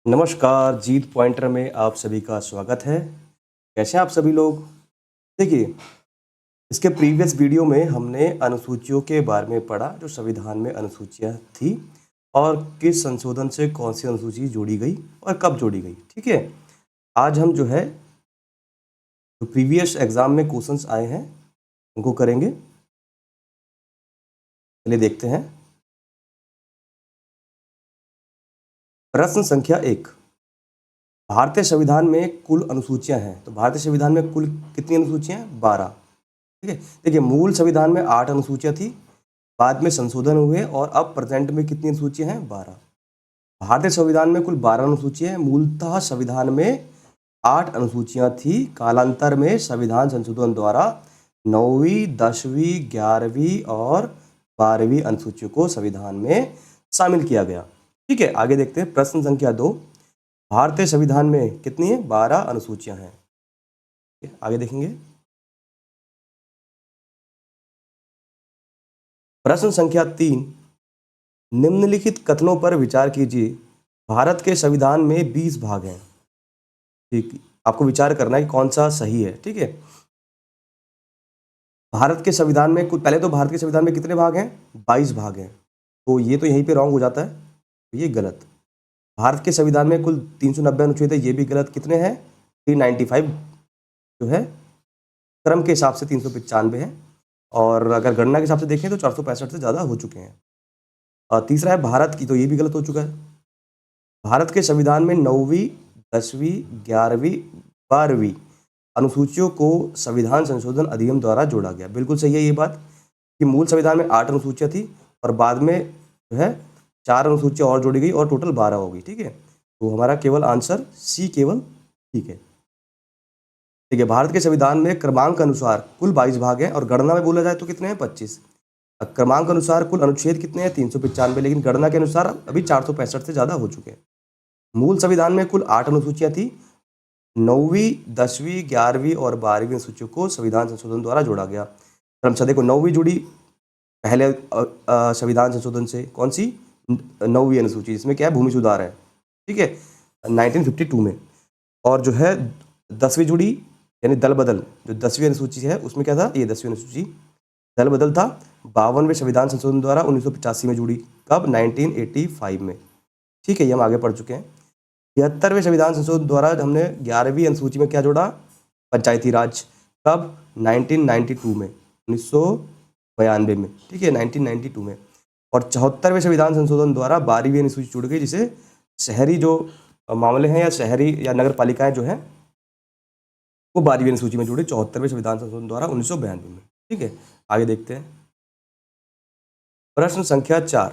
नमस्कार, जीत पॉइंटर में आप सभी का स्वागत है। कैसे हैं आप सभी लोग? देखिए, इसके प्रीवियस वीडियो में हमने अनुसूचियों के बारे में पढ़ा, जो संविधान में अनुसूचियाँ थी और किस संशोधन से कौन-सी अनुसूची जोड़ी गई और कब जोड़ी गई, ठीक है? आज हम जो है, जो प्रीवियस एग्ज़ाम में क्वेश्चंस आए हैं, उनको करेंगे। चलिए देखते हैं। प्रश्न संख्या 1, भारतीय संविधान में कुल अनुसूचियाँ हैं। तो भारतीय संविधान में कुल कितनी अनुसूचियाँ हैं? 12। ठीक है। देखिए, मूल संविधान में 8 अनुसूचियाँ थी, बाद में संशोधन हुए और अब प्रेजेंट में कितनी अनुसूचियाँ हैं? 12। भारतीय संविधान में कुल 12 अनुसूचियाँ हैं। मूलतः संविधान में 8 अनुसूचियाँ थी। कालांतर में संविधान संशोधन द्वारा 9वीं, 10वीं, 11वीं और 12वीं अनुसूचियों को संविधान में शामिल किया गया। ठीक है, आगे देखते हैं। प्रश्न संख्या 2, भारतीय संविधान में कितनी है? 12 अनुसूचियाँ हैं। आगे देखेंगे। प्रश्न संख्या 3, निम्नलिखित कथनों पर विचार कीजिए। भारत के संविधान में 20 भाग हैं। ठीक, आपको विचार करना है कि कौन सा सही है। ठीक है, भारत के संविधान में कुल, पहले तो भारत के संविधान में कितने भाग हैं? 22 भाग हैं। तो ये तो यहीं पे रॉन्ग हो जाता है, तो ये गलत। भारत के संविधान में कुल 390 अनुच्छेद है, ये भी गलत। कितने हैं? 395 जो है, क्रम के हिसाब से 395 है, और अगर गणना के हिसाब से देखें तो 465 से ज़्यादा हो चुके हैं। और तीसरा है भारत की, तो ये भी गलत हो चुका है। भारत के संविधान में 9वीं, 10वीं, 11वीं, 12वीं अनुसूचियों को संविधान संशोधन अधिनियम द्वारा जोड़ा गया। बिल्कुल सही है ये बात कि मूल संविधान में 8 अनुसूचियाँ थी और बाद में जो है 4 अनुसूचियाँ और जोड़ी गई और टोटल 12 हो गई। ठीक है, तो हमारा केवल आंसर सी केवल ठीक है। ठीक है, भारत के संविधान में क्रमांक अनुसार कुल 22 भाग हैं और गणना में बोला जाए तो कितने हैं? 25। क्रमांक अनुसार कुल अनुच्छेद कितने हैं? 395, लेकिन गणना के अनुसार अभी 465 से ज़्यादा हो चुके हैं। मूल संविधान में कुल 8 अनुसूचियाँ थी। 9वीं, 10वीं, 11वीं और 12वीं अनुसूचियों को संविधान संशोधन द्वारा जोड़ा गया। क्रमशः देखो, 9वीं जुड़ी पहले संविधान संशोधन से। कौन सी? 9वीं अनुसूची, जिसमें क्या है? भूमि सुधार है। ठीक है, 1952 में। और जो है 10वीं जुड़ी, यानी दल बदल, जो 10वीं अनुसूची है उसमें क्या था? ये 10वीं अनुसूची दल बदल था। 52वें संविधान संशोधन द्वारा 1985 में जुड़ी। कब? 1985 में। ठीक है, ये हम आगे पढ़ चुके हैं। 73वें संविधान संशोधन द्वारा हमने 11वीं अनुसूची में क्या जोड़ा? पंचायती राज। कब? 1992 में, 1992 में। ठीक है, 1992 में। और 74वें संविधान संशोधन द्वारा 12वीं अनुसूची जुड़ गई, जिसे शहरी जो मामले हैं या शहरी या नगर पालिकाएं जो हैं वो 12वीं अनुसूची में जुड़ी 74वें संविधान संशोधन द्वारा 1992 में। ठीक है, आगे देखते हैं। प्रश्न संख्या 4,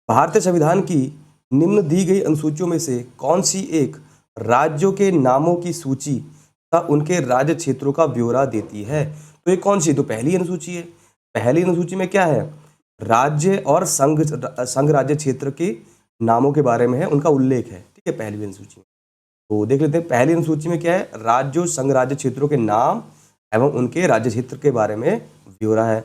भारतीय संविधान की निम्न दी गई अनुसूचियों में से कौन सी एक राज्यों के नामों की सूची का उनके राज्य क्षेत्रों का ब्यौरा देती है? तो ये कौन सी? तो पहली अनुसूची है। पहली अनुसूची में क्या है? राज्य और संघ राज्य क्षेत्र के नामों के बारे में है, उनका उल्लेख है। ठीक है, पहली अनुसूची में। तो देख लेते हैं, पहली अनुसूची में क्या है? राज्यों, संघ राज्य क्षेत्रों के नाम एवं उनके राज्य क्षेत्र के बारे में ब्यौरा है।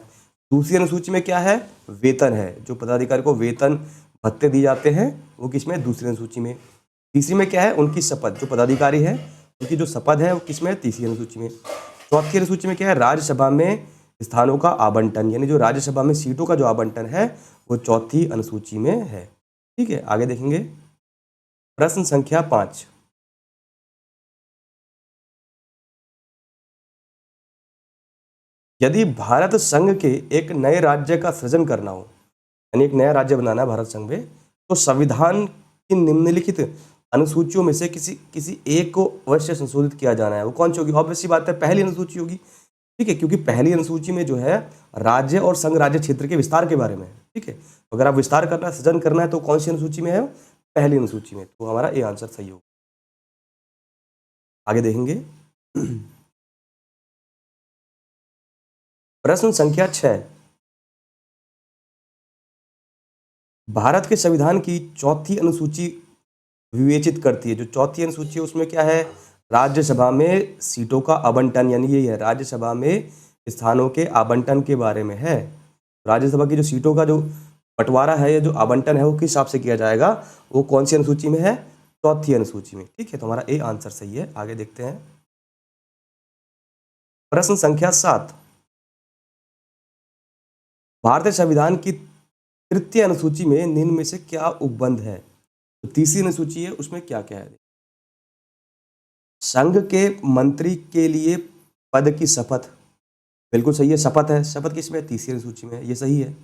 दूसरी अनुसूची में क्या है? वेतन है, जो पदाधिकारी को वेतन भत्ते दिए जाते हैं, वो किसमें? दूसरी अनुसूची में। तीसरी में क्या है? उनकी शपथ, जो पदाधिकारी है उनकी जो शपथ है वो किसमें? तीसरी अनुसूची में। चौथी अनुसूची में क्या है? राज्यसभा में स्थानों का आवंटन, यानी जो राज्यसभा में सीटों का जो आवंटन है वो चौथी अनुसूची में है। ठीक है, आगे देखेंगे। प्रश्न संख्या 5, यदि भारत संघ के एक नए राज्य का सृजन करना हो, यानी एक नया राज्य बनाना है भारत संघ में, तो संविधान की निम्नलिखित अनुसूचियों में से किसी किसी एक को अवश्य संशोधित किया जाना है। वो कौन सी होगी? ऑब्वियस सी बात है, पहली अनुसूची होगी। ठीक है, क्योंकि पहली अनुसूची में जो है राज्य और संघ राज्य क्षेत्र के विस्तार के बारे में है। ठीक है, अगर आप विस्तार करना है, सृजन करना है, तो कौन सी अनुसूची में है? पहली अनुसूची में। तो हमारा ये आंसर सही होगा। आगे देखेंगे। प्रश्न संख्या 6, भारत के संविधान की चौथी अनुसूची विवेचित करती है। जो चौथी अनुसूची है उसमें क्या है? राज्यसभा में सीटों का आवंटन, यानी ये है राज्यसभा में स्थानों के आवंटन के बारे में है। राज्यसभा की जो सीटों का जो बंटवारा है या जो आवंटन है वो किस हिसाब से किया जाएगा, वो कौन सी अनुसूची में है, चौथी अनुसूची में। ठीक है, तो हमारा ए आंसर सही है। आगे देखते हैं प्रश्न संख्या 7, भारतीय संविधान की तृतीय अनुसूची में निम्न में से क्या उपबंध है। तो तीसरी अनुसूची है, उसमें क्या क्या है। संघ के मंत्री के लिए पद की शपथ, बिल्कुल सही है, शपथ है। शपथ किसमें है, तीसरी अनुसूची में है, ये सही है।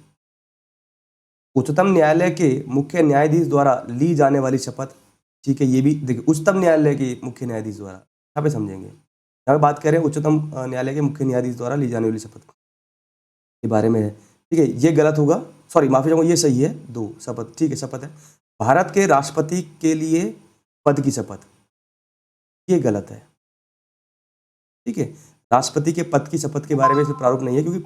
उच्चतम न्यायालय के मुख्य न्यायाधीश द्वारा ली जाने वाली शपथ, ठीक है, ये भी देखिए उच्चतम न्यायालय के मुख्य न्यायाधीश द्वारा, यहाँ पे समझेंगे, यहाँ पे बात कर रहे हैं उच्चतम न्यायालय के मुख्य न्यायाधीश द्वारा ली जाने वाली शपथ के बारे में है। ठीक है, ये गलत होगा, सॉरी माफी चाहूंगा, ये सही है, 2 शपथ, ठीक है, शपथ है। भारत के राष्ट्रपति के लिए पद की शपथ, ये गलत है। ठीक है, राष्ट्रपति के पद की शपथ के बारे में इसमें प्रारूप नहीं है, क्योंकि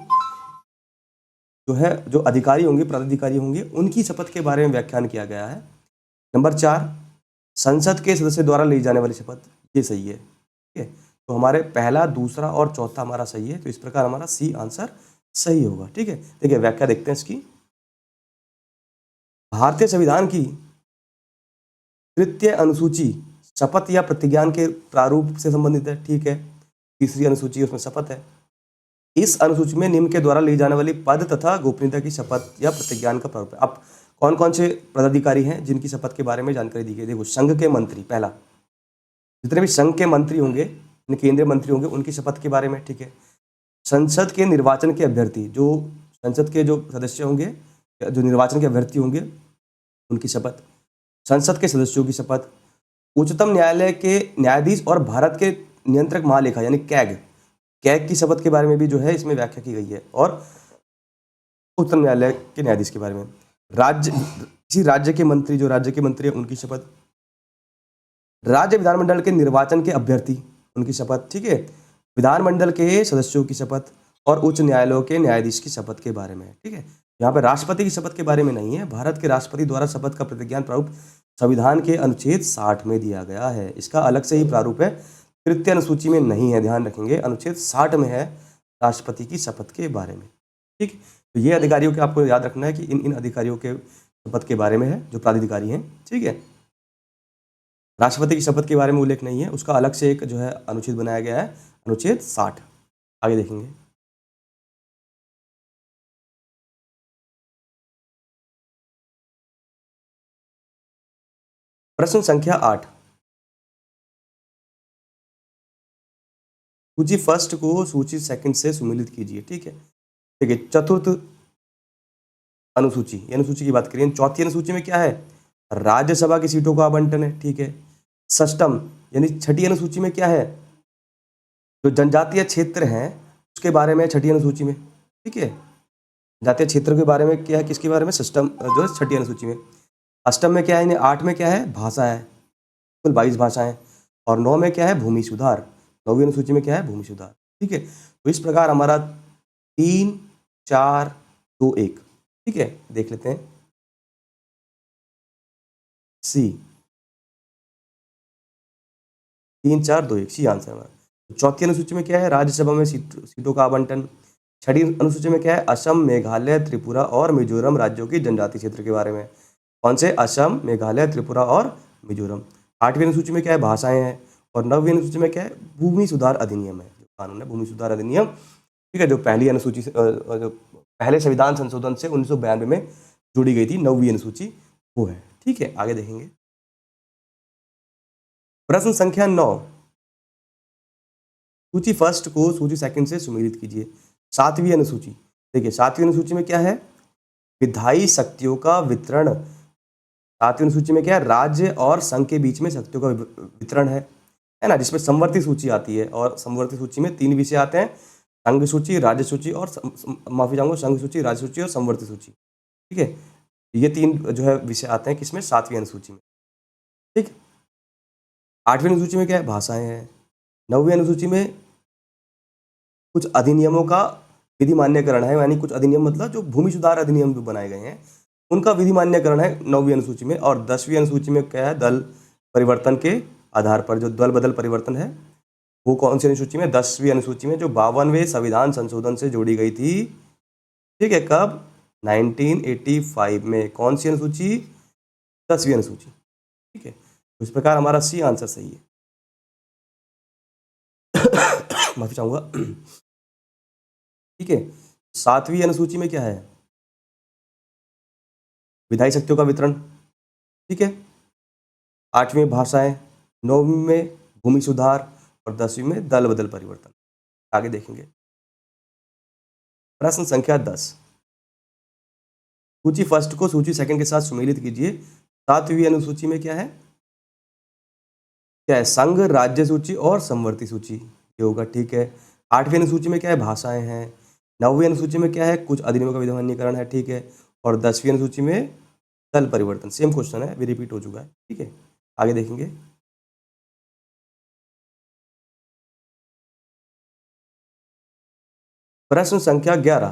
जो है जो अधिकारी होंगे, पदाधिकारी होंगे, उनकी शपथ के बारे में व्याख्यान किया गया है। नंबर 4, संसद के सदस्य द्वारा ली जाने वाली शपथ, ये सही है। ठीक है, तो हमारे पहला, दूसरा और चौथा हमारा सही है, तो इस प्रकार हमारा सी आंसर सही होगा। ठीक है, देखिए व्याख्या देखते हैं इसकी। भारतीय संविधान की तृतीय अनुसूची शपथ या प्रतिज्ञान के प्रारूप से संबंधित है। ठीक है, तीसरी अनुसूची उसमें शपथ है। इस अनुसूची में निम्न के द्वारा ली जाने वाली पद तथा गोपनीयता की शपथ या प्रतिज्ञान का प्रारूप है। अब कौन कौन से पदाधिकारी हैं जिनकी शपथ के बारे में जानकारी दी गई, देखो संघ के मंत्री, पहला, जितने भी संघ के मंत्री होंगे, केंद्रीय मंत्री होंगे, उनकी शपथ के बारे में। ठीक है, संसद के निर्वाचन के अभ्यर्थी, जो संसद के जो सदस्य होंगे, जो निर्वाचन के अभ्यर्थी होंगे, उनकी शपथ, संसद के सदस्यों की शपथ, उच्चतम न्यायालय के न्यायाधीश और भारत के नियंत्रक महालेखा यानी कैग की शपथ के बारे में भी जो है इसमें व्याख्या की गई है, और उच्चतम न्यायालय के न्यायाधीश के बारे में। किसी राज्य के मंत्री, जो राज्य के मंत्री है, उनकी शपथ, राज्य विधानमंडल के निर्वाचन के अभ्यर्थी, उनकी शपथ। ठीक है, विधानमंडल के सदस्यों की शपथ और उच्च न्यायालयों के न्यायाधीश की शपथ के बारे में। ठीक है, यहाँ पे राष्ट्रपति की शपथ के बारे में नहीं है। भारत के राष्ट्रपति द्वारा शपथ का प्रतिज्ञान प्रारूप संविधान के अनुच्छेद 60 में दिया गया है, इसका अलग से ही प्रारूप है, तृतीय अनुसूची में नहीं है, ध्यान रखेंगे, अनुच्छेद 60 में है राष्ट्रपति की शपथ के बारे में। ठीक, तो ये अधिकारियों के आपको याद रखना है कि इन अधिकारियों के शपथ के बारे में है, जो प्राधिकारी हैं। ठीक है, राष्ट्रपति की शपथ के बारे में उल्लेख नहीं है, उसका अलग से एक जो है अनुच्छेद बनाया गया है, अनुच्छेद 60। आगे देखेंगे, प्रश्न संख्या 8, सूची फर्स्ट को सूची सेकंड से सुमेलित कीजिए। ठीक है, देखिए चतुर्थ अनुसूची, ये अनुसूची की बात करें, चौथी अनुसूची में क्या है, राज्यसभा की सीटों का आवंटन है। ठीक है, षष्टम यानी छठी अनुसूची में क्या है, जो जनजातीय क्षेत्र हैं उसके बारे में छठी अनुसूची में। ठीक है, जनजातीय क्षेत्र के बारे में क्या है, किसके बारे में, षष्टम जो है छठी अनुसूची में। अष्टम में क्या है, 8 में क्या है, भाषा है, कुल 22 भाषाएं, और 9 में क्या है, भूमि सुधार, 9वीं अनुसूची में क्या है, भूमि सुधार। ठीक है, तो इस प्रकार हमारा 3, 4, 2, 1। ठीक है, देख लेते हैं सी, 3, 4, 2, 1 सी आंसर हमारा। चौथी अनुसूची में क्या है, राज्यसभा में सीटों का आवंटन। छठी अनुसूची में क्या है, असम, मेघालय, त्रिपुरा और मिजोरम राज्यों की जनजातीय क्षेत्र के बारे में। कौन से, असम, मेघालय, त्रिपुरा और मिजोरम। 8वीं अनुसूची में क्या है, भाषाएं हैं, और 9वीं अनुसूची में क्या है, भूमि सुधार अधिनियम है, जो कानून है भूमि सुधार अधिनियम। ठीक है, जो पहली अनुसूची से जो पहले संविधान संशोधन से 1992 में जुड़ी गई थी, 9वीं अनुसूची वो है। ठीक है, आगे देखेंगे, प्रश्न संख्या 9, सूची फर्स्ट को सूची सेकंड से सुमेलित कीजिए। 7वीं अनुसूची, देखिए 7वीं अनुसूची में क्या है, विधायी शक्तियों का वितरण। 7वीं अनुसूची में क्या है, राज्य और संघ के बीच में शक्तियों का वितरण है ना, जिसमें समवर्ती सूची आती है, और समवर्ती सूची में 3 विषय आते हैं, संघ सूची, राज्य सूची और माफी चाहूंगा, संघ सूची, राज्य सूची और समवर्ती सूची। ठीक है, ये 3 जो है विषय आते हैं किसमें, 7वीं अनुसूची में। ठीक, 8वीं अनुसूची में क्या है, भाषाएं हैं। 9वीं अनुसूची में कुछ अधिनियमों का विधि मान्यकरण है, यानी कुछ अधिनियम मतलब जो भूमि सुधार अधिनियम जो बनाए गए हैं उनका विधि मान्यकरण है 9वीं अनुसूची में। और 10वीं अनुसूची में क्या है, दल परिवर्तन के आधार पर जो दल बदल परिवर्तन है, वो कौन सी अनुसूची में, 10वीं अनुसूची में, जो 52वें संविधान संशोधन से जोड़ी गई थी। ठीक है, कब, 1985 में। कौन सी अनुसूची? 10वीं अनुसूची। ठीक है, तो इस प्रकार हमारा सी आंसर सही है। माफी चाहूंगा। ठीक है, 7वीं अनुसूची में क्या है? विधायी शक्तियों का वितरण। ठीक है, 8वीं में भाषाएं, 9वीं में भूमि सुधार और 10वीं में दल बदल परिवर्तन। आगे देखेंगे प्रश्न संख्या 10। सूची फर्स्ट को सूची सेकंड के साथ सुमेलित कीजिए। 7वीं अनुसूची में क्या है? क्या है? संघ, राज्य सूची और समवर्ती सूची, ये होगा। ठीक है, 8वीं अनुसूची में क्या है? भाषाएं हैं। 9वीं अनुसूची में क्या है? कुछ अधिनियमों का विधानीकरण है। ठीक है, और 10वीं अनुसूची में दल परिवर्तन। सेम क्वेश्चन है, भी रिपीट हो चुका है। ठीक है, आगे देखेंगे प्रश्न संख्या 11।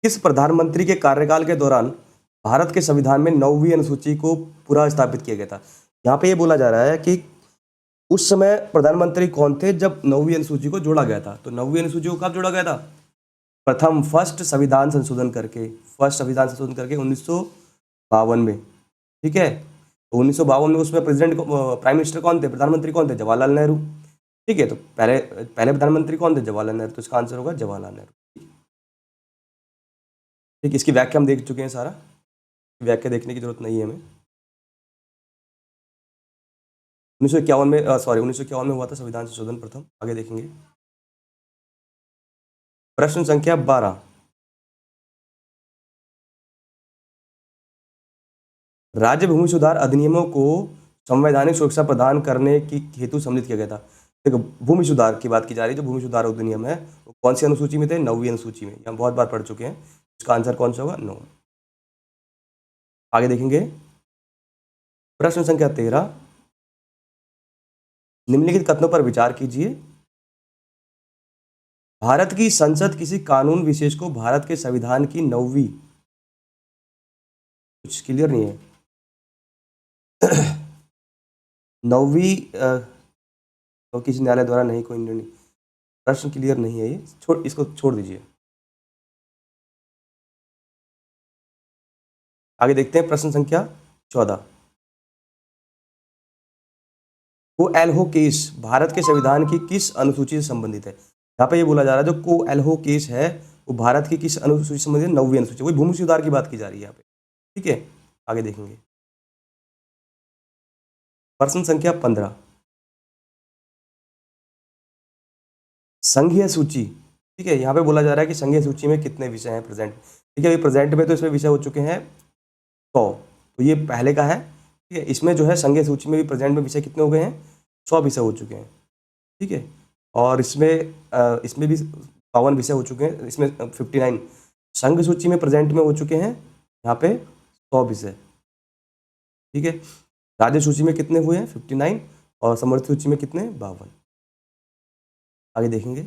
किस प्रधानमंत्री के कार्यकाल के दौरान भारत के संविधान में 9वीं अनुसूची को पुनः स्थापित किया गया था? यहाँ पे ये बोला जा रहा है कि उस समय प्रधानमंत्री कौन थे जब 9वीं अनुसूची को जोड़ा गया था। तो 9वीं अनुसूची को कब जोड़ा गया था? फर्स्ट संविधान संशोधन करके, 1952 में। ठीक है, तो 1952 में उसमें प्रेसिडेंट, प्राइम मिनिस्टर कौन थे? प्रधानमंत्री कौन थे? जवाहरलाल नेहरू। ठीक है, तो पहले पहले प्रधानमंत्री कौन थे? जवाहरलाल नेहरू। तो इसका आंसर होगा जवाहरलाल नेहरू। ठीक, इसकी व्याख्या हम देख चुके हैं सारा, व्याख्या देखने की जरूरत नहीं है हमें। 1951 में 1951 में हुआ था संविधान संशोधन प्रथम। आगे देखेंगे प्रश्न संख्या 12। राज्य भूमि सुधार अधिनियमों को संवैधानिक सुरक्षा प्रदान करने की हेतु सम्मिलित किया गया था। देखो, भूमि सुधार की बात की जा रही है। जो भूमि सुधार अधिनियम है वो कौन सी अनुसूची में थे? 9वीं अनुसूची में। हम बहुत बार पढ़ चुके हैं। इसका आंसर कौन सा होगा? 9। आगे देखेंगे प्रश्न संख्या 13। निम्नलिखित कथनों पर विचार कीजिए। भारत की संसद किसी कानून विशेष को भारत के संविधान की 9वीं, कुछ क्लियर नहीं है। 9वीं तो किसी न्यायालय द्वारा नहीं, कोई निर्णय, प्रश्न क्लियर नहीं है ये, इसको छोड़ दीजिए। आगे देखते हैं प्रश्न संख्या 14। को एल्हो केस भारत के संविधान की किस अनुसूची से संबंधित है? यहाँ पे ये बोला जा रहा है जो को एल्हो केस है वो भारत की किस अनुसूची से संबंधित है? 9वीं अनुसूची। वही भूमि सुधार की बात की जा रही है यहाँ पे। ठीक है, आगे देखेंगे प्रश्न संख्या 15। संघीय सूची। ठीक है, यहाँ पे बोला जा रहा है कि संघीय सूची में कितने विषय हैं प्रेजेंट। ठीक है, अभी प्रेजेंट में तो इसमें विषय हो चुके हैं 100, तो ये पहले का है। ठीक है, इसमें जो है संघीय सूची में भी प्रेजेंट में विषय कितने हो गए हैं? 100 विषय हो चुके हैं। ठीक है, और इसमें भी 52 विषय हो चुके हैं। इसमें 59 संघ सूची में प्रेजेंट में हो चुके हैं, यहाँ पे 100 विषय। ठीक है, राज्य सूची में कितने हुए हैं? 59, और समवर्ती सूची में कितने? 52। आगे देखेंगे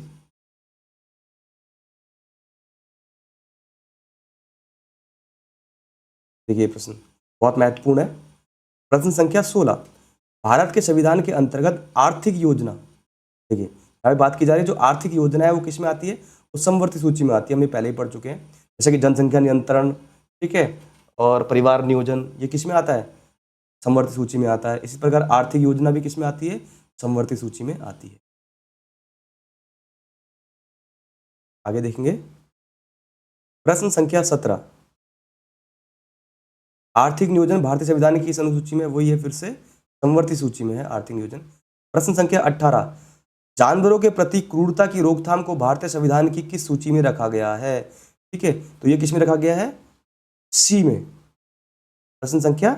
देखिए प्रश्न बहुत महत्वपूर्ण है। प्रश्न संख्या 16। भारत के संविधान के अंतर्गत आर्थिक योजना, देखिए अभी बात की जा रही है जो आर्थिक योजना है वो किस में आती है? वो समवर्ती सूची में आती है। हमने पहले ही पढ़ चुके हैं, जैसे कि जनसंख्या नियंत्रण, ठीक है, और परिवार नियोजन, ये किस में आता है? समवर्ती सूची में आता है। इसी प्रकार आर्थिक योजना भी किस में आती है? समवर्ती सूची में आती है। आगे देखेंगे प्रश्न संख्या 17। आर्थिक नियोजन भारतीय संविधान की इस अनुसूची में, वही है, फिर से समवर्ती सूची में है आर्थिक नियोजन। प्रश्न संख्या 18। जानवरों के प्रति क्रूरता की रोकथाम को भारतीय संविधान की किस सूची में रखा गया है? ठीक है, तो ये किस में रखा गया है? सी में। प्रश्न संख्या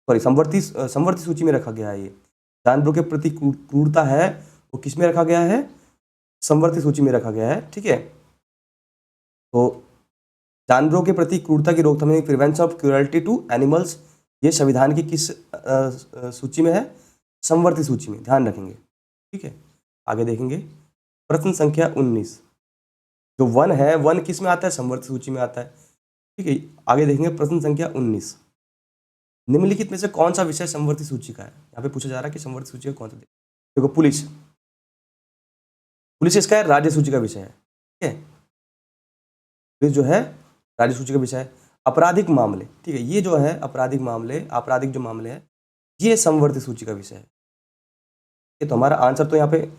समवर्ती सूची में रखा गया है। ये जानवरों के प्रति क्रूरता है वो किस में रखा गया है? समवर्ती सूची में रखा गया है। ठीक है, तो जानवरों के प्रति क्रूरता की रोकथाम, prevention of cruelty to animals, ये संविधान की किस सूची में है? समवर्ती सूची में, ध्यान रखेंगे। ठीक है, आगे देखेंगे प्रश्न संख्या 19। जो वन है, वन किस में आता है? समवर्ती सूची में आता है। ठीक है, आगे देखेंगे प्रश्न संख्या 19। निम्नलिखित में से कौन सा विषय समवर्ती सूची का है? यहाँ पे पूछा जा रहा है कि समवर्ती सूची का कौन सा। देखो पुलिस, पुलिस इसका है राज्य सूची का विषय है, ठीक है। पुलिस जो है राज्य सूची का विषय है। आपराधिक मामले, ठीक है, ये जो है आपराधिक मामले, आपराधिक जो मामले हैं ये समवर्ती सूची का विषय है। ये तो हमारा आंसर तो यहाँ पे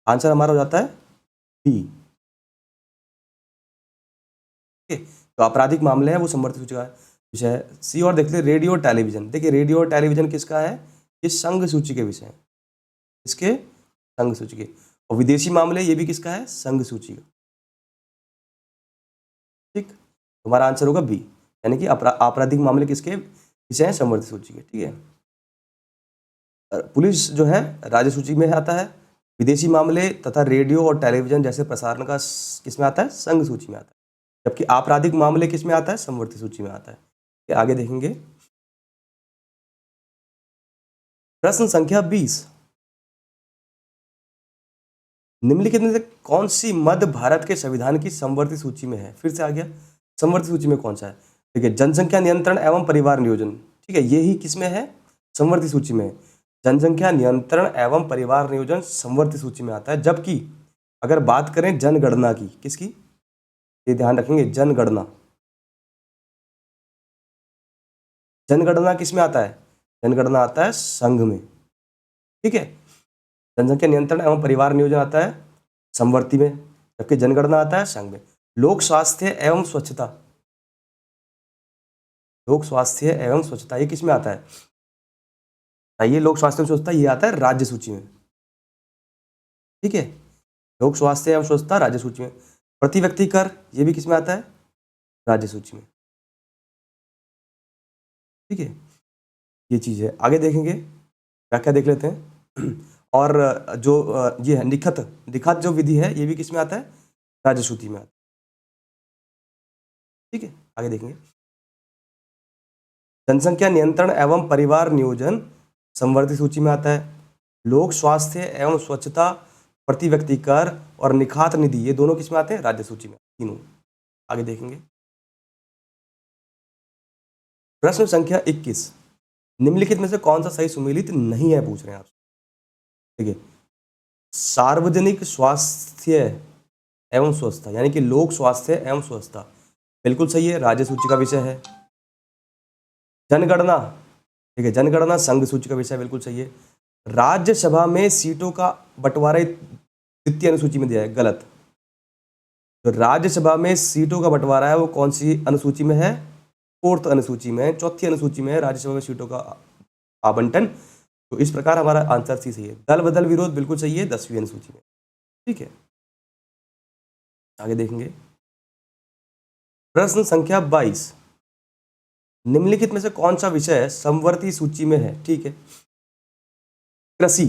आंसर हमारा हो जाता है बी, ठीक है। तो आपराधिक मामले हैं वो समवर्ती सूची का विषय है। सी और देख ले रेडियो और टेलीविजन, देखिए रेडियो और टेलीविजन किसका है, ये संघ सूची के विषय है, इसके संघ सूची के। और विदेशी मामले ये भी किसका है, संघ सूची का, ठीक। तुम्हारा आंसर होगा बी, यानी कि आपराधिक मामले किसके विषय हैं, समवर्ती सूची के, ठीक है। पुलिस जो है राज्य सूची में आता है, विदेशी मामले तथा रेडियो और टेलीविजन जैसे प्रसारण का किस में आता है, संघ सूची में आता है, जबकि आपराधिक मामले किस में आता है, समवर्ती सूची में आता है। आगे देखेंगे प्रश्न संख्या 20, निम्नलिखित में से कौन सी मध्य भारत के संविधान की समवर्ती सूची में है। फिर से आ गया, समवर्ती सूची में कौन सा है, देखिए जनसंख्या नियंत्रण एवं परिवार नियोजन, ठीक है, ये ही किसमें है, समवर्ती सूची में। जनसंख्या नियंत्रण एवं परिवार नियोजन समवर्ती सूची में आता है, जबकि अगर बात करें जनगणना की, किसकी, ये ध्यान रखेंगे, जनगणना, जनगणना किस में आता है, जनगणना आता है संघ में, ठीक है। जनसंख्या नियंत्रण एवं परिवार नियोजन आता है समवर्ती में, जबकि जनगणना आता है संघ में। लोक स्वास्थ्य एवं स्वच्छता, लोक स्वास्थ्य एवं स्वच्छता ये किस में आता है, ये लोक स्वास्थ्य एवं स्वच्छता ये आता है राज्य सूची में, ठीक है। लोक स्वास्थ्य एवं स्वच्छता राज्य सूची में। प्रति व्यक्ति कर ये भी किस में आता है, राज्य सूची में, ठीक है। ये चीज है, आगे देखेंगे व्याख्या देख लेते हैं। और जो ये है निखत, निखत जो विधि है ये भी किस में आता है, राज्य सूची में आता है, ठीक है। आगे देखेंगे जनसंख्या नियंत्रण एवं परिवार नियोजन समवर्ती सूची में आता है। लोक स्वास्थ्य एवं स्वच्छता, प्रति व्यक्ति कर और निखात निधि ये दोनों किस में आते हैं, राज्य सूची में, तीनों। आगे देखेंगे प्रश्न संख्या 21, निम्नलिखित में से कौन सा सही सुमेलित नहीं है, पूछ रहे हैं आप, देखिए सार्वजनिक स्वास्थ्य एवं स्वच्छता यानी कि लोक स्वास्थ्य एवं स्वच्छता बिल्कुल सही है, राज्य सूची का विषय है। जनगणना, ठीक है, जनगणना संघ सूची का विषय बिल्कुल सही है। राज्यसभा में सीटों का बंटवारा द्वितीय अनुसूची में दिया है, गलत। तो राज्यसभा में सीटों का बंटवारा है वो कौन सी अनुसूची में है, फोर्थ अनुसूची में, चौथी अनुसूची में है राज्यसभा में सीटों का आवंटन। तो इस प्रकार हमारा आंसर सी सही है। दल बदल विरोध बिल्कुल सही है, 10वीं अनुसूची में, ठीक है। आगे देखेंगे प्रश्न संख्या 22, निम्नलिखित में से कौन सा विषय समवर्ती सूची में है, ठीक है। कृषि,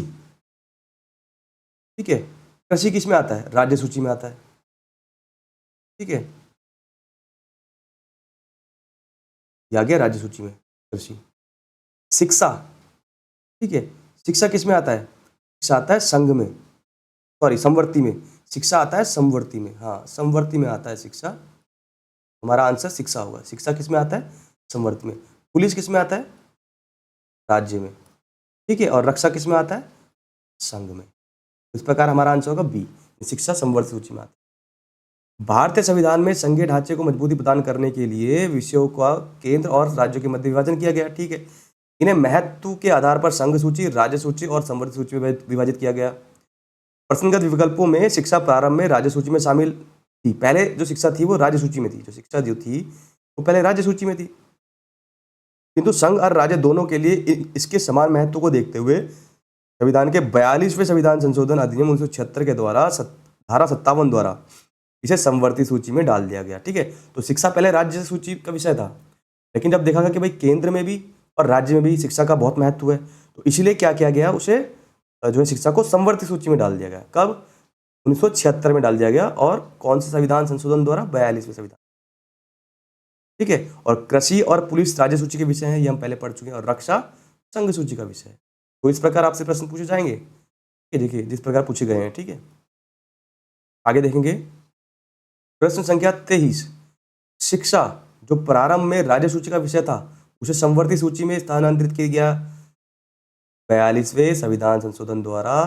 ठीक है, कृषि किस में आता है, राज्य सूची में आता है, ठीक है। ये आ गया राज्य सूची में कृषि। शिक्षा, ठीक है, शिक्षा किस में आता है, शिक्षा आता है संघ में, सॉरी समवर्ती में, शिक्षा आता है समवर्ती में, हाँ समवर्ती में आता है शिक्षा, हमारा आंसर शिक्षा होगा। शिक्षा किस में आता है, समवर्ती में। पुलिस किस में आता है, राज्य में, ठीक है। और रक्षा किस में आता है, संघ में। इस प्रकार हमारा आंसर होगा बी, शिक्षा समवर्ती सूची में आता है। भारतीय संविधान में संघीय ढांचे को मजबूती प्रदान करने के लिए विषयों का केंद्र और राज्यों के मध्य विभाजन किया गया, ठीक है। इन्हें महत्व के आधार पर संघ सूची, राज्य सूची और समवर्ती सूची में विभाजित किया गया। प्रश्नगत विकल्पों में शिक्षा प्रारंभ में राज्य सूची में शामिल थी, पहले जो शिक्षा थी वो राज्य सूची में थी, जो शिक्षा जो थी वो पहले राज्य सूची में थी, किंतु संघ और राज्य दोनों के लिए इसके समान महत्व को देखते हुए संविधान के 42वें संविधान संशोधन अधिनियम 1976 के द्वारा धारा 57 द्वारा इसे समवर्ती सूची में डाल दिया गया, ठीक है। तो शिक्षा पहले राज्य सूची का विषय था, लेकिन जब देखा गया कि भाई केंद्र में भी और राज्य में भी शिक्षा का बहुत महत्व है, तो इसीलिए क्या किया गया, उसे जो है शिक्षा को समवर्ती सूची में डाल दिया गया। कब, 1976 में डाल दिया गया। और कौन से संविधान संशोधन द्वारा, 42वें संविधान, ठीक है। और कृषि और पुलिस राज्य सूची के विषय हैं, ये हम पहले पढ़ चुके हैं। और रक्षा संघ सूची का विषय है। तो इस प्रकार आपसे प्रश्न पूछे जाएंगे, देखिए जिस प्रकार पूछे गए हैं, ठीक है। आगे देखेंगे प्रश्न संख्या 23, शिक्षा जो प्रारंभ में राज्य सूची का विषय था उसे समवर्ती सूची में स्थानांतरित किया गया, 42वें संविधान संशोधन द्वारा।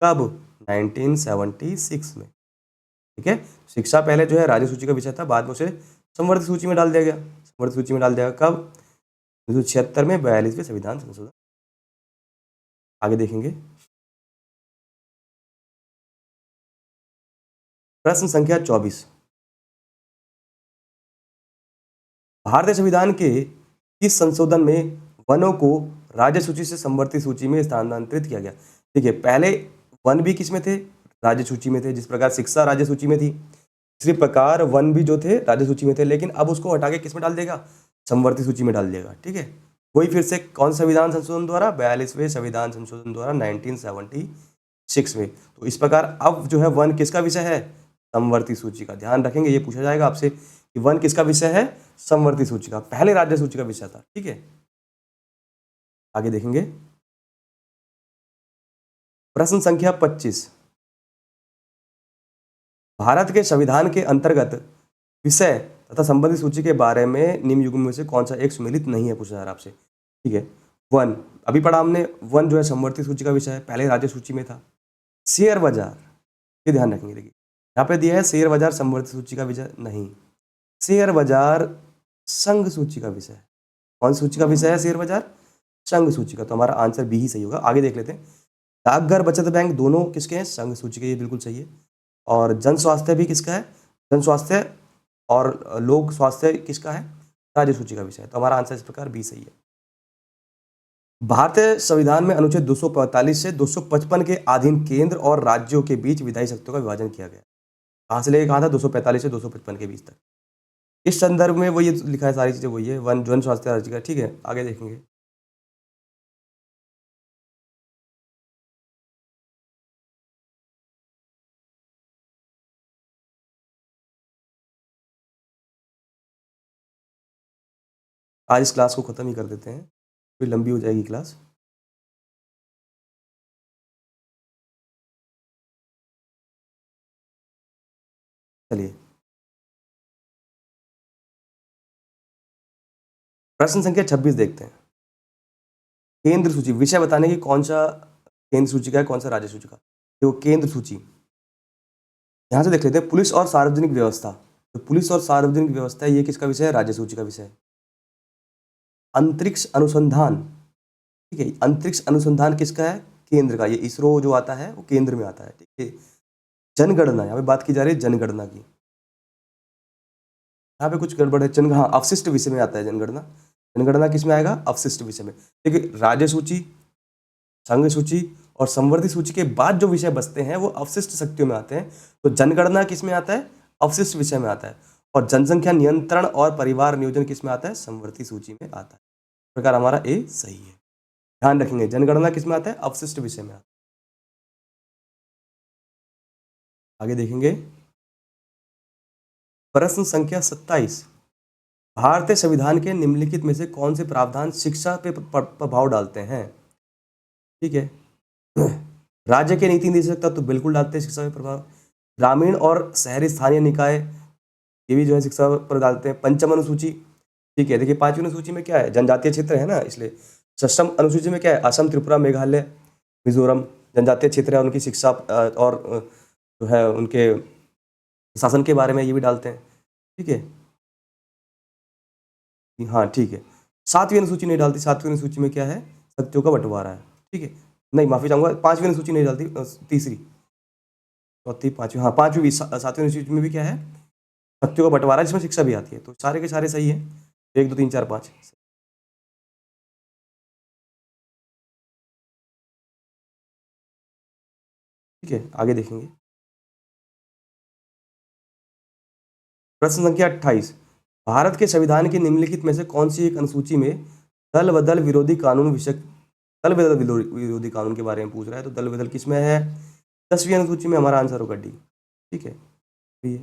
कब? 1976 में। ठीक है, शिक्षा पहले जो है राज्य सूची का विषय था, बाद में उसे संवर्धित सूची में डाल दिया गया। संवर्धित सूची में डाल दिया गया कब? 1976 में 42वें संविधान संशोधन। आगे देखेंगे प्रश्न संख्या 24। भारतीय संविधान के किस संशोधन में वनों को राज्य सूची से संवर्धित सूची में स्थानांतरित किया गया? देखिए, पहले वन भी किस में थे? राज्य सूची में थे। जिस प्रकार शिक्षा राज्य सूची में थी, इसी प्रकार वन भी जो थे राज्य सूची में थे, लेकिन अब उसको हटा के किस में डाल देगा? संवर्धित सूची में डाल देगा। ठीक है, वही फिर से कौन संविधान संशोधन द्वारा? 42वें संविधान संशोधन द्वारा 1976 में। तो इस प्रकार अब जो है वन किसका विषय है? संवर्धित सूची का। ध्यान रखेंगे, ये पूछा जाएगा आपसे कि वन किसका विषय है? संवर्धित सूची का। पहले राज्य सूची का विषय था। ठीक है, आगे देखेंगे प्रश्न संख्या 25। भारत के संविधान के अंतर्गत विषय तथा संबंधित सूची के बारे में निम्न युग्म में से कौन सा एक सुमेलित नहीं है, पूछा जा रहा है आपसे। ठीक है, वन अभी पढ़ा हमने, वन जो है संवर्धित सूची का विषय है, पहले राज्य सूची में था। शेयर बाजार, ये ध्यान रखेंगे। देखिए यहाँ पे दिया है शेयर बाजार संवर्धित सूची का विषय नहीं, शेयर बाजार संघ सूची का विषय है। कौन सूची का विषय है शेयर बाजार? संघ सूची का। तो हमारा आंसर बी ही सही होगा। आगे देख लेते हैं, डाकघर बचत बैंक दोनों किसके हैं? संघ सूची के। ये बिल्कुल सही है। और जन स्वास्थ्य भी किसका है? जन स्वास्थ्य और लोक स्वास्थ्य किसका है? राज्य सूची का विषय है। तो हमारा आंसर इस प्रकार बी सही है। भारतीय संविधान में अनुच्छेद 245 से 255 के अधीन केंद्र और राज्यों के बीच विधायी शक्तियों का विभाजन किया गया। कहाँ से लेके कहाँ था? 245 से 255 के बीच तक। इस संदर्भ में वही लिखा है, सारी चीजें वही है, वन जन स्वास्थ्य राज्य का। ठीक है, आगे देखेंगे आज इस क्लास को खत्म ही कर देते हैं, फिर लंबी हो जाएगी क्लास। चलिए प्रश्न संख्या 26 देखते हैं। केंद्र सूची, विषय बताने की कौन सा केंद्र सूची का है, कौन सा राज्य सूची का। तो केंद्र सूची यहां से देख लेते हैं, पुलिस और सार्वजनिक व्यवस्था। तो पुलिस और सार्वजनिक व्यवस्था ये किसका विषय है? राज्य सूची का विषय है। अंतरिक्ष अनुसंधान, ठीक है, अंतरिक्ष अनुसंधान किसका है? केंद्र का। ये इसरो जो आता है वो केंद्र में आता है। ठीक है, जनगणना, यहाँ पे बात की जा रही है जनगणना की। यहाँ पे कुछ गड़बड़ है। हाँ, अवशिष्ट विषय में आता है जनगणना। जनगणना किस में आएगा? अवशिष्ट विषय में। देखिए, राज्य सूची, संघ सूची और संवर्धित सूची के बाद जो विषय बचते हैं वो अवशिष्ट शक्तियों में आते हैं। तो जनगणना किस में आता है? अवशिष्ट विषय में आता है। और जनसंख्या नियंत्रण और परिवार नियोजन किस में आता है? संवर्धित सूची में आता है। इस प्रकार हमारा ए सही है। ध्यान रखेंगे, जनगणना किस में आता है? अवशिष्ट विषय में आता है। आगे देखेंगे प्रश्न संख्या 27। भारतीय संविधान के निम्नलिखित में से कौन से प्रावधान शिक्षा पे प्रभाव डालते हैं? ठीक है, राज्य के नीति निर्देशक तत्व तो बिल्कुल डालते हैं शिक्षा पे प्रभाव। ग्रामीण और शहरी स्थानीय निकाय ये भी जो है शिक्षा पर डालते हैं। पंचम अनुसूची, ठीक है, देखिए 5वीं अनुसूची में क्या है? जनजातीय क्षेत्र है ना, इसलिए। षष्ठम अनुसूची में क्या है? असम, त्रिपुरा, मेघालय, मिजोरम जनजातीय क्षेत्र है, उनकी शिक्षा और जो है उनके शासन के बारे में ये भी डालते हैं। ठीक है, हाँ ठीक है। 7वीं अनुसूची नहीं डालती। 7वीं अनुसूची में क्या है? शक्तियों का बंटवारा है। ठीक है, नहीं माफी चाहूंगा, 5वीं अनुसूची नहीं डालती, तीसरी, चौथी, पांचवी, हाँ 5वीं 7वीं अनुसूची में भी क्या है? शक्तियों का बंटवारा, जिसमें शिक्षा भी आती है। तो सारे के सारे सही है, 1 2 3 4 5। ठीक है, आगे देखेंगे प्रश्न संख्या 28। भारत के संविधान के निम्नलिखित में से कौन सी एक अनुसूची में दल बदल विरोधी कानून विषय, दल बदल विरोधी कानून के बारे में पूछ रहा है? तो दल बदल किस में है? 10वीं अनुसूची में। हमारा आंसर होगा डी। ठीक है, ठीक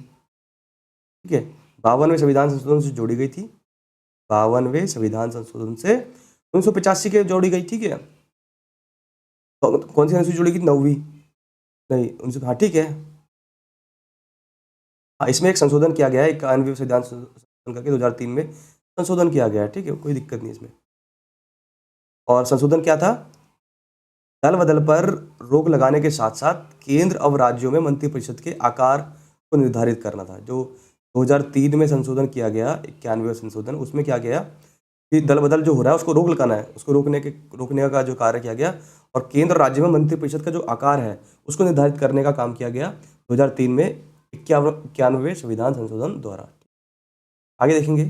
है, 52वें संविधान संशोधन से जोड़ी गई थी। 52वें संविधान संशोधन से 1985 के जोड़ी गई। ठीक है, तो कौन सी अनुसूची जोड़ी गई? 9वीं, नहीं 19, हाँ ठीक है, हाँ इसमें एक संशोधन किया गया है, 91वें संविधान संशोधन करके 2003 में संशोधन किया गया है। ठीक है, कोई दिक्कत नहीं इसमें। और संशोधन क्या था? दल बदल पर रोक लगाने के साथ साथ केंद्र और राज्यों में मंत्रिपरिषद के आकार को निर्धारित करना था। जो 2003 में संशोधन किया गया, 91वां संशोधन, उसमें क्या गया कि दल बदल जो हो रहा है उसको रोक लगाना है, उसको रोकने का जो कार्य किया गया, और केंद्र और राज्य में मंत्रिपरिषद का जो आकार है उसको निर्धारित करने का काम किया गया 2003 में 91वें संविधान संशोधन द्वारा। आगे देखेंगे।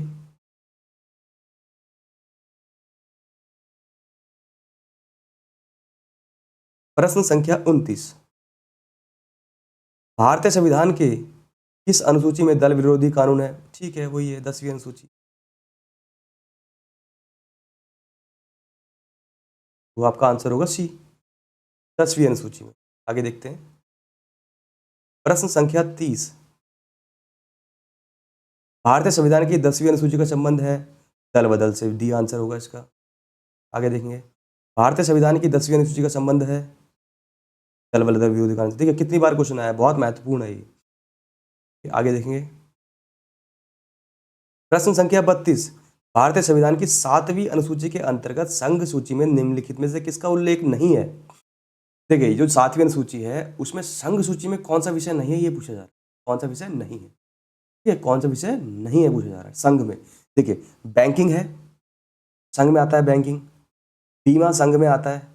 प्रश्न संख्या 29, भारतीय संविधान के किस अनुसूची में दल विरोधी कानून है? ठीक है, वही है 10वीं अनुसूची, वो आपका आंसर होगा सी, 10वीं अनुसूची में। आगे देखते हैं। प्रश्न संख्या 30, भारतीय संविधान की 10वीं अनुसूची का संबंध है दल बदल से, डी आंसर होगा इसका। आगे देखेंगे। भारतीय संविधान की 10वीं अनुसूची का संबंध है दल बदल विरोधी कानून से। देखिए कितनी बार क्वेश्चन आया है, बहुत महत्वपूर्ण है ये। आगे देखेंगे। प्रश्न संख्या 32, भारतीय संविधान की 7वीं अनुसूची के अंतर्गत संघ सूची में निम्नलिखित में से किसका उल्लेख नहीं है? देखिए जो 7वीं अनुसूची है उसमें संघ सूची में कौन सा विषय नहीं है ये पूछा जा रहा है। कौन सा विषय नहीं है? ठीक है, कौन सा विषय नहीं है पूछा जा रहा है संघ में। देखिए बैंकिंग है, संघ में आता है बैंकिंग, बीमा संघ में आता है,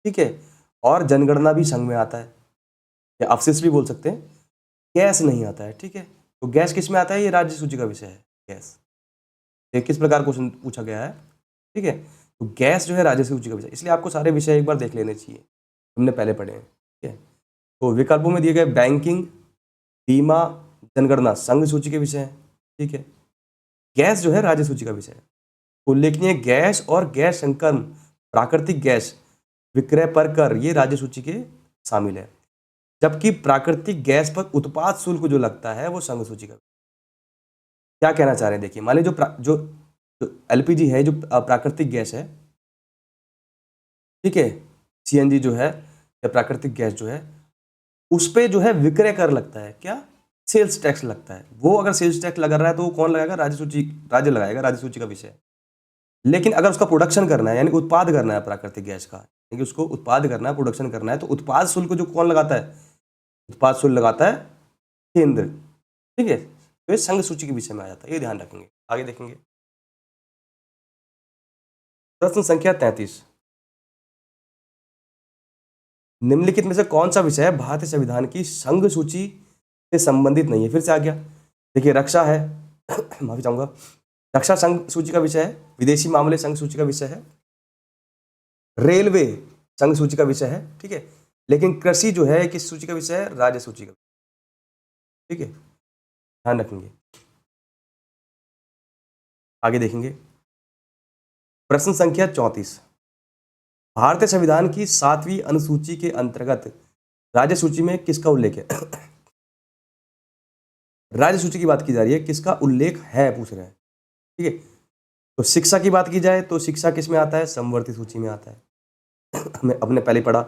ठीक है, और जनगणना भी संघ में आता है, या अवशिष्ट भी बोल सकते हैं। गैस नहीं आता है, ठीक है। तो गैस किस में आता है? ये राज्य सूची का विषय है, गैस। ये किस प्रकार क्वेश्चन पूछा गया है, ठीक है। तो गैस जो है राज्य सूची का विषय, इसलिए आपको सारे विषय एक बार देख लेने चाहिए, हमने पहले पढ़े हैं, ठीक है। तो विकल्पों में दिए गए बैंकिंग, बीमा, जनगणना संघ सूची के विषय हैं, ठीक है। गैस जो है राज्य सूची का विषय है। उल्लेखनीय गैस और गैस संकर्म प्राकृतिक गैस विक्रय पर कर ये राज्य सूची के शामिल है, जबकि प्राकृतिक गैस पर उत्पाद शुल्क जो लगता है वो संघ सूची का। क्या कहना चाह रहे हैं? देखिए मान लीजिए जो एलपीजी है, जो प्राकृतिक गैस है, ठीक है, सीएनजी जो है या प्राकृतिक गैस जो है, उस पे जो है विक्रय कर लगता है, क्या? सेल्स टैक्स लगता है। वो अगर सेल्स टैक्स लगा रहा है तो वो कौन लगाएगा? राज्य लगाएगा, राज्य सूची का विषय है। लेकिन अगर उसका प्रोडक्शन करना है, यानी उत्पाद करना है प्राकृतिक गैस का, यानी उसको उत्पाद करना है, प्रोडक्शन करना है, तो उत्पाद शुल्क जो कौन लगाता है? उत्पाद शुल्क लगाता है केंद्र, ठीक है। तो ये संघ सूची के विषय में आ जाता है, ये ध्यान रखेंगे। आगे देखेंगे। प्रश्न संख्या 33, निम्नलिखित में से कौन सा विषय भारतीय संविधान की संघ सूची से संबंधित नहीं है? फिर से आ गया। देखिए रक्षा है माफी चाहूंगा, रक्षा संघ सूची का विषय है, विदेशी मामले संघ सूची का विषय है, रेलवे संघ सूची का विषय है, ठीक है। लेकिन कृषि जो है किस सूची का विषय है? राज्य सूची का, ठीक है, ध्यान रखेंगे। आगे देखेंगे। प्रश्न संख्या 34, भारतीय संविधान की 7वीं अनुसूची के अंतर्गत राज्य सूची में किसका उल्लेख है? राज्य सूची की बात की जा रही है, किसका उल्लेख है पूछ रहे हैं, ठीक है। तो शिक्षा की बात की जाए तो शिक्षा किस में आता है? समवर्ती सूची में आता है। हमने अपने पहले पढ़ा,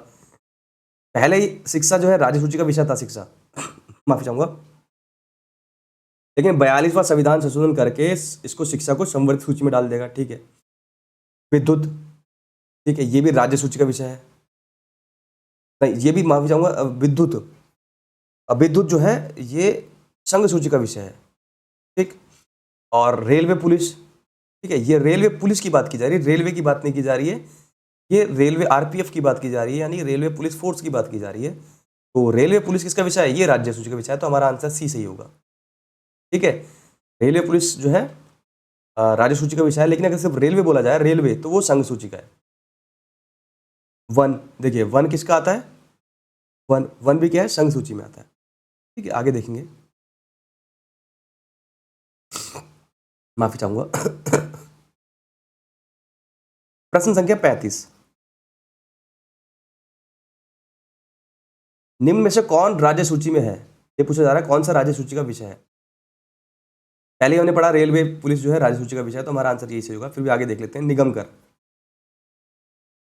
पहले ही शिक्षा जो है राज्य सूची का विषय था, शिक्षा माफी चाहूंगा, लेकिन 42वां संविधान संशोधन करके इसको शिक्षा को समवर्ती सूची में डाल देगा, ठीक है। विद्युत, ठीक है, ये भी राज्य सूची का विषय है। नहीं, ये भी माफी चाहूंगा, विद्युत, विद्युत जो है ये संघ सूची का विषय है, ठीक। और रेलवे पुलिस, ठीक है, ये रेलवे पुलिस की बात की जा रही है, रेलवे की बात नहीं की जा रही है, ये रेलवे आरपीएफ की बात की जा रही है, यानी रेलवे पुलिस फोर्स की बात की जा रही है। तो रेलवे पुलिस किसका विषय है? ये राज्य सूची का विषय है, तो हमारा आंसर सी सही होगा, ठीक है। रेलवे पुलिस जो है राज्य सूची का विषय है, लेकिन अगर सिर्फ रेलवे बोला जाए, रेलवे, तो वो संघ सूची का है। वन, देखिए वन किसका आता है? वन, वन भी क्या है? संघ सूची में आता है, ठीक है। आगे देखेंगे। माफी चाहूंगा प्रश्न संख्या 35, निम्न में से कौन राज्य सूची में है? ये पूछा जा रहा है कौन सा राज्य सूची का विषय है। पहले ही हमने पढ़ा रेलवे पुलिस जो है राज्य सूची का विषय है, तो हमारा आंसर यही सही होगा। फिर भी आगे देख लेते हैं। निगम कर,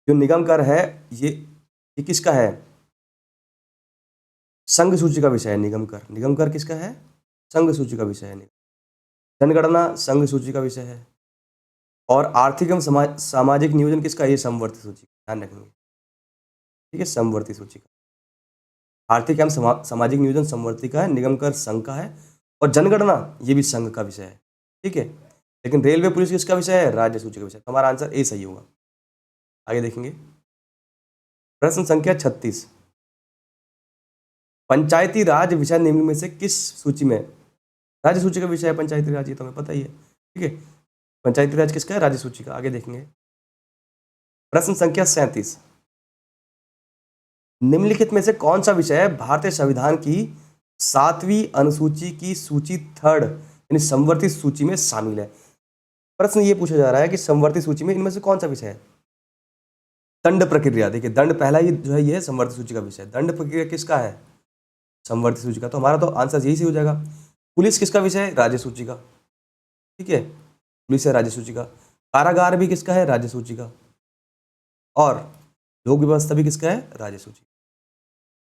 जो निगम कर है ये किसका है? संघ सूची का विषय है निगम कर। निगम कर किसका है? संघ सूची का विषय है। जनगणना संघ सूची का विषय है। और आर्थिक एवं सामाजिक नियोजन किसका? ये समवर्ती सूची, ध्यान रखेंगे। ठीक है, समवर्ती सूची का। आर्थिक एवं सामाजिक नियोजन समवर्ती का है, निगम कर संघ का है, और जनगणना ये भी संघ का विषय है। ठीक है, लेकिन रेलवे पुलिस किसका विषय है? राज्य सूची का विषय। तो हमारा आंसर ए सही होगा। आगे देखेंगे, प्रश्न संख्या 36, पंचायती राज विषय निम्न में से किस सूची में? राज्य सूची का विषय है पंचायती राज, ये तो हमें पता ही है। ठीक है, पंचायती राज किसका है? राज्य सूची का। आगे देखेंगे, प्रश्न संख्या 37, निम्नलिखित में से कौन सा विषय है भारतीय संविधान की 7वीं अनुसूची की सूची थर्ड यानी समवर्ती सूची में शामिल है? प्रश्न ये पूछा जा रहा है कि समवर्ती सूची में इनमें से कौन सा विषय है? दंड प्रक्रिया। देखिए, दंड पहला ही जो है ये समवर्ती सूची का विषय है। दंड प्रक्रिया किसका है? समवर्ती सूची का। तो हमारा तो आंसर यही से हो जाएगा। पुलिस किसका विषय है? राज्य सूची का। ठीक है, पुलिस है राज्य सूची का। कारागार भी किसका है? राज्य सूची का। और लोक व्यवस्था भी किसका है? राज्य सूची।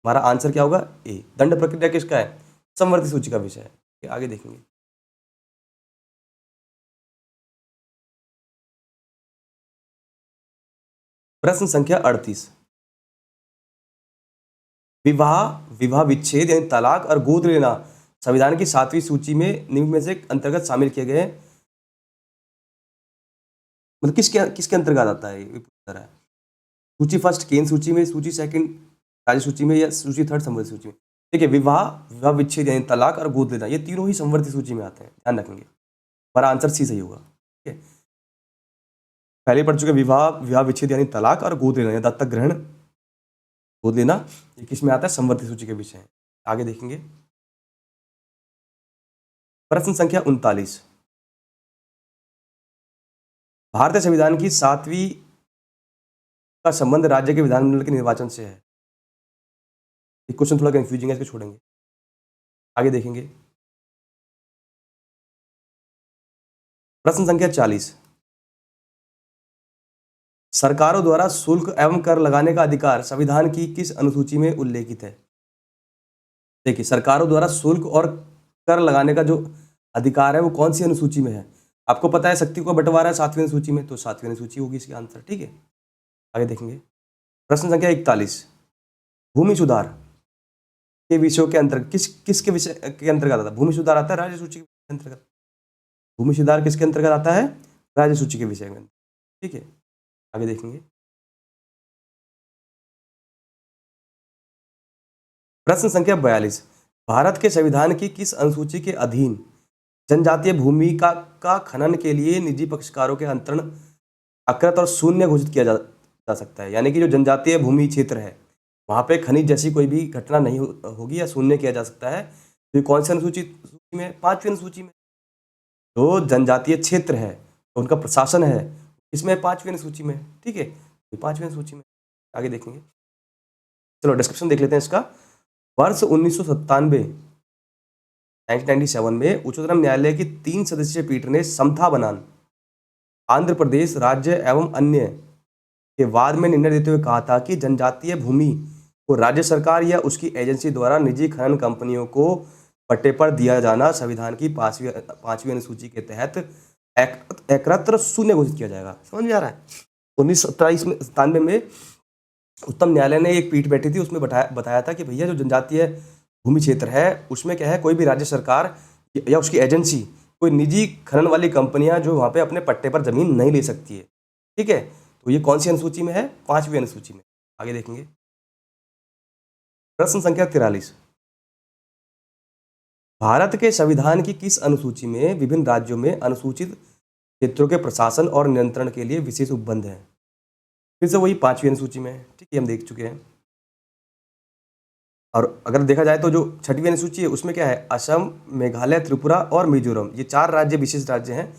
हमारा आंसर क्या होगा? ए। दंड प्रक्रिया किसका है? समवर्ती सूची का विषय है। आगे देखेंगे, प्रश्न संख्या 38, विवाह विच्छेद यानी तलाक और गोद लेना संविधान की 7वीं सूची में निम्न में से अंतर्गत शामिल किए गए, मतलब किसके अंतर्गत आता है? ये पूछ रहा है। सूची फर्स्ट केंद्र सूची में, सूची सेकंड राज्य सूची में, या सूची थर्ड समवर्ती सूची में? देखिए, विवाह विच्छेद यानी तलाक और गोद लेना ये तीनों ही समवर्ती सूची में आते हैं, ध्यान रखेंगे। हमारा आंसर सी सही होगा। ठीक है, पहले पढ़ चुके विवाह विच्छेद यानी तलाक और गोद लेना या दत्तक ग्रहण, गोद लेना, ये किस में आता है? समवर्ती सूची के विषय है। आगे देखेंगे, प्रश्न संख्या 39, भारतीय संविधान की 7वीं का संबंध राज्य के विधानमंडल के निर्वाचन से है। ये क्वेश्चन थोड़ा कंफ्यूजिंग है, इसको छोड़ेंगे। आगे देखेंगे, प्रश्न संख्या 40, सरकारों द्वारा शुल्क एवं कर लगाने का अधिकार संविधान की किस अनुसूची में उल्लेखित है? देखिए, सरकारों द्वारा शुल्क और कर लगाने का जो अधिकार है वो कौन सी अनुसूची में है? आपको पता है शक्ति को बंटवारा है 7वीं अनुसूची में, तो 7वीं अनुसूची होगी इसका आंसर। ठीक है, आगे देखेंगे, प्रश्न संख्या 41, भूमि सुधार के विषयों के अंतर्गत किसके विषय के अंतर्गत आता है? भूमि सुधार आता है राज्य सूची के अंतर्गत। भूमि सुधार किसके अंतर्गत आता है? राज्य सूची के विषय में। ठीक है, आगे देखेंगे, प्रश्न संख्या 42, भारत के संविधान की किस अनुसूची के अधीन जनजातीय भूमि का खनन के लिए निजी पक्षकारों के अंतरण अकृत और शून्य घोषित किया जा सकता है? यानी कि जो जनजातीय भूमि क्षेत्र है वहाँ पे खनिज जैसी कोई भी घटना नहीं होगी या शून्य किया जा सकता है। तो ये कौन सी अनुसूची में? 5वीं अनुसूची में। जो जनजातीय क्षेत्र है तो उनका प्रशासन है इसमें 5वीं अनुसूची में। ठीक है, 5वीं अनुसूची में। आगे देखेंगे, चलो डिस्क्रिप्शन देख लेते हैं इसका। वर्ष 1997 में उच्चतम न्यायालय की 3 सदस्यीय पीठ ने समता बनाम आंध्र प्रदेश राज्य एवं अन्य के वाद में निर्णय देते हुए कहा था कि जनजातीय भूमि को राज्य सरकार या उसकी एजेंसी द्वारा निजी खनन कंपनियों को पट्टे पर दिया जाना संविधान की 5वीं अनुसूची के तहत एकत्र शून्य घोषित किया जाएगा। समझ में आ रहा है? 1997 में उच्चतम न्यायालय ने एक पीठ बैठी थी, उसमें बताया था कि भैया जो जनजातीय भूमि क्षेत्र है उसमें क्या है, कोई भी राज्य सरकार या उसकी एजेंसी कोई निजी खनन वाली कंपनियां जो वहाँ पे अपने पट्टे पर जमीन नहीं ले सकती है। ठीक है, तो ये कौन सी अनुसूची में है? 5वीं अनुसूची में। आगे देखेंगे, प्रश्न संख्या 43, भारत के संविधान की किस अनुसूची में विभिन्न राज्यों में अनुसूचित क्षेत्रों के प्रशासन और नियंत्रण के लिए विशेष उपबंध है? फिर से वही 5वीं अनुसूची में है। ठीक है, हम देख चुके हैं। और अगर देखा जाए तो जो 6वीं अनुसूची है उसमें क्या है? असम, मेघालय, त्रिपुरा और मिजोरम, ये 4 राज्य विशेष राज्य हैं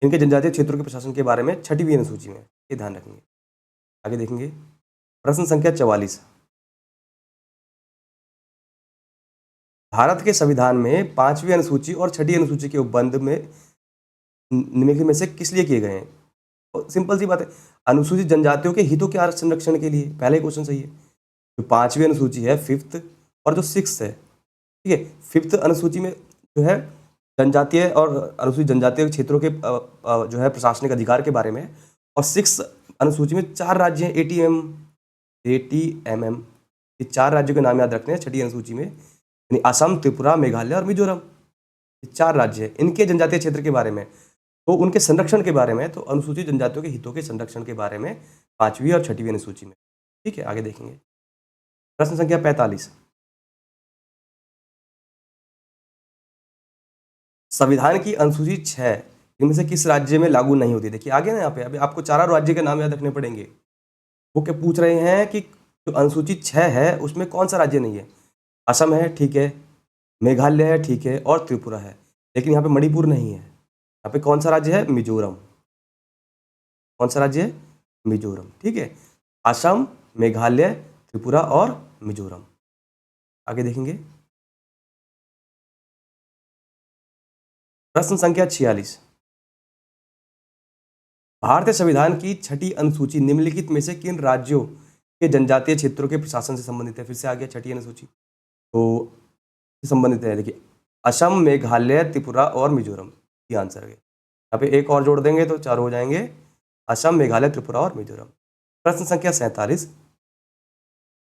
इनके जनजातीय क्षेत्रों के प्रशासन के बारे में 6वीं अनुसूची में, ये ध्यान रखेंगे। आगे देखेंगे, प्रश्न संख्या 44, भारत के संविधान में 5वीं अनुसूची और 6वीं अनुसूची के उपबंध में निम्नलिखित में से किस लिए किए गए हैं? तो सिंपल सी बात है, अनुसूचित जनजातियों के हितों के संरक्षण के लिए। पहले क्वेश्चन सही है। जो 5वीं अनुसूची है 5th और जो 6th है, ठीक है, 5th अनुसूची में जो है जनजातीय और अनुसूचित जनजातीय क्षेत्रों के जो है प्रशासनिक अधिकार के बारे में, और 6th अनुसूची में 4 राज्य हैं, ATM, ATMM, ये 4 राज्यों के नाम याद रखने हैं छठी अनुसूची में, यानी असम, त्रिपुरा, मेघालय और मिजोरम, ये 4 राज्य हैं। इनके जनजातीय क्षेत्र के बारे में, तो उनके संरक्षण के बारे में, तो अनुसूचित जनजातियों के हितों के संरक्षण के बारे में 5वीं और 6वीं अनुसूची में। ठीक है, आगे देखेंगे। प्रश्न संख्या 45, संविधान की अनुसूची 6 इनमें से किस राज्य में लागू नहीं होती? देखिए आगे ना, यहाँ पे अभी आपको 4 राज्य के नाम याद रखने पड़ेंगे। वो क्या पूछ रहे हैं कि जो अनुसूची 6 है उसमें कौन सा राज्य नहीं है? असम है, ठीक है, मेघालय है, ठीक है, और त्रिपुरा है, लेकिन यहाँ पे मणिपुर नहीं है। यहाँ पे कौन सा राज्य है? मिजोरम। कौन सा राज्य है? मिजोरम। ठीक है, असम, मेघालय, त्रिपुरा और मिजोरम। आगे देखेंगे। प्रश्न संख्या 46, भारतीय संविधान की छठी अनुसूची निम्नलिखित में से किन राज्यों के जनजातीय क्षेत्रों के प्रशासन से संबंधित है? फिर से आ गया छठी अनुसूची, तो संबंधित है। देखिए असम, मेघालय, त्रिपुरा और मिजोरम, ये आंसर है। यहाँ पे एक और जोड़ देंगे तो 4 हो जाएंगे, असम, मेघालय, त्रिपुरा और मिजोरम। प्रश्न संख्या 47,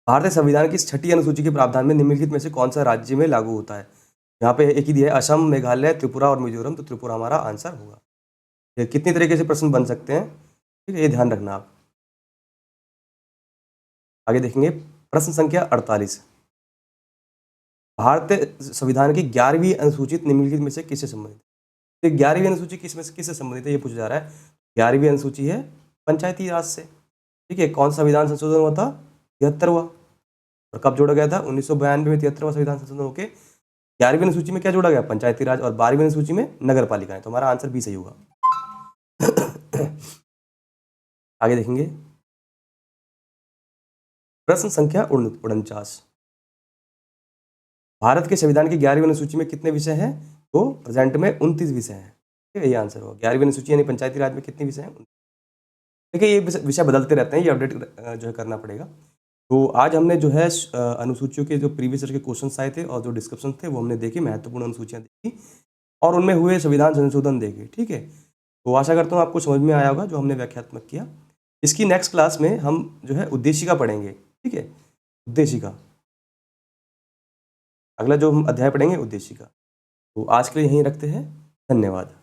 भारतीय संविधान की छठी अनुसूची के प्रावधान में निम्नलिखित में से कौन सा राज्य में लागू होता है? यहाँ पे एक ही दिया है, असम, मेघालय, त्रिपुरा और मिजोरम, तो त्रिपुरा हमारा आंसर होगा। ये कितनी तरीके से प्रश्न बन सकते हैं, ठीक है, ये ध्यान रखना आप। आगे देखेंगे। प्रश्न संख्या 48, भारतीय संविधान की 11वीं अनुसूचित निम्नलिखित में से किससे संबंधित है? तो 11वीं अनुसूची किससे संबंधित है ये पूछा जा रहा है। 11वीं अनुसूची है पंचायती राज से। ठीक है, कौन सा संविधान संशोधन हुआ था? 73वां। और कब जोड़ा गया था? 1992 में 73वां संविधान संशोधन होकर 11वीं अनुसूची में क्या जोड़ा गया? पंचायती राज। और 12वीं अनुसूची में नगर पालिकाएं। तो हमारा आंसर भी सही होगा। आगे देखेंगे। प्रश्न संख्या 49, भारत के संविधान की 11वीं अनुसूची में कितने विषय हैं? तो प्रेजेंट में 29 विषय हैं। ठीक है, ये आंसर होगा। 11वीं अनुसूची यानी पंचायती राज में कितने विषय हैं? देखिए ये विषय बदलते रहते हैं, ये अपडेट जो है करना पड़ेगा। तो आज हमने जो है अनुसूचियों के जो प्रीवियस ईयर के क्वेश्चंस आए थे और जो डिस्क्रिप्शन थे वो हमने देखे, महत्वपूर्ण अनुसूचियाँ देखी और उनमें हुए संविधान संशोधन देखे। ठीक है, तो आशा करता हूँ आपको समझ में आया होगा जो हमने व्याख्यात्मक किया। इसकी नेक्स्ट क्लास में हम जो है उद्देशिका पढ़ेंगे। ठीक है, उद्देशिका, अगला जो हम अध्याय पढ़ेंगे उद्देशिका। तो आज के लिए यहीं रखते हैं। धन्यवाद।